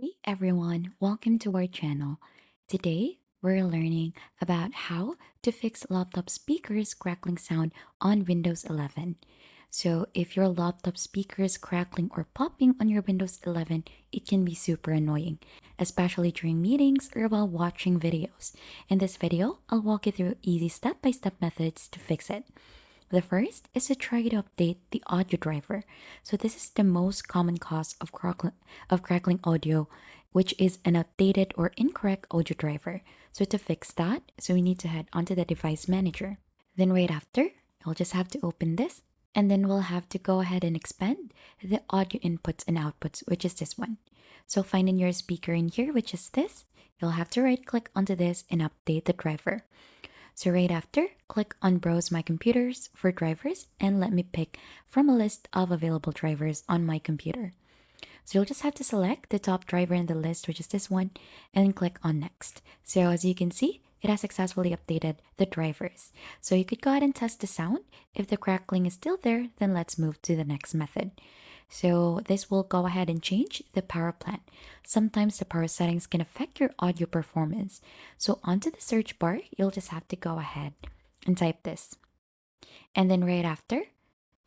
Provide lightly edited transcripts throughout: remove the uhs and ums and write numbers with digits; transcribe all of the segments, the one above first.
Hey everyone, welcome to our channel. Today, we're learning about how to fix laptop speakers crackling sound on Windows 11. So, if your laptop speaker is crackling or popping on your Windows 11, it can be super annoying, especially during meetings or while watching videos. In this video, I'll walk you through easy step-by-step methods to fix it. The first is to try to update the audio driver. So this is the most common cause of crackling audio, which is an outdated or incorrect audio driver. So to fix that, we need to head onto the device manager. Then right after, you'll just have to open this, and then we'll have to go ahead and expand the audio inputs and outputs, which is this one. So finding your speaker in here, which is this, you'll have to right click onto this and update the driver. So right after, click on Browse My Computers for drivers and let me pick from a list of available drivers on my computer. So you'll just have to select the top driver in the list, which is this one, and then click on Next. So as you can see, it has successfully updated the drivers. So you could go ahead and test the sound. If the crackling is still there, then let's move to the next method. So this will go ahead and change the power plan. Sometimes the power settings can affect your audio performance. So onto the search bar, you'll just have to go ahead and type this. And then right after,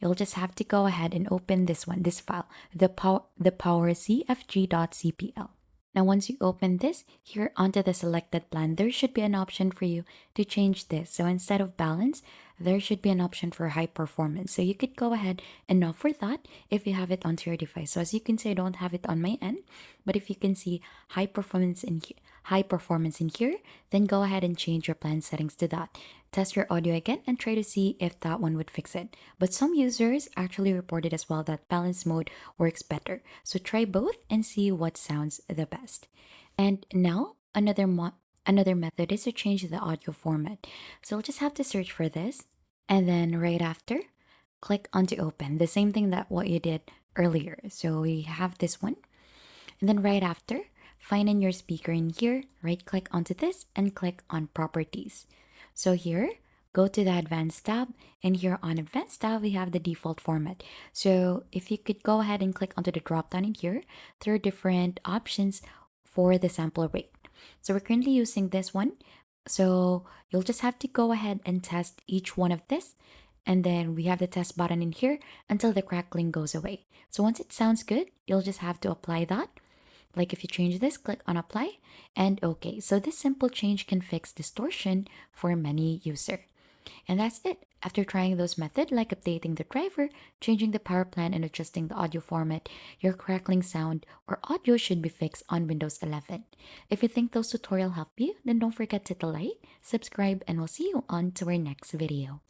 you'll just have to go ahead and open this file, the power cfg.cpl. Now, once you open this, here onto the selected plan, there should be an option for you to change this. So instead of balance, there should be an option for high performance. So you could go ahead and opt for that if you have it onto your device. So as you can see, I don't have it on my end, but if you can see high performance in here, then go ahead and change your plan settings to that. Test your audio again and try to see if that one would fix it. But some users actually reported as well that balance mode works better. So try both and see what sounds the best. And now another method is to change the audio format. So we'll just have to search for this and then right after click on to open. The same thing that what you did earlier. So we have this one. And then right after, find in your speaker in here, right click onto this and click on properties. So here, go to the advanced tab, and here on advanced tab, we have the default format. So if you could go ahead and click onto the drop down in here, there are different options for the sample rate. So we're currently using this one. So you'll just have to go ahead and test each one of this. And then we have the test button in here until the crackling goes away. So once it sounds good, you'll just have to apply that. Like if you change this, click on apply and okay. So this simple change can fix distortion for many user. And that's it. After trying those methods like updating the driver, changing the power plan and adjusting the audio format, your crackling sound or audio should be fixed on Windows 11. If you think those tutorials help you, then don't forget to hit the like, subscribe, and we'll see you on to our next video.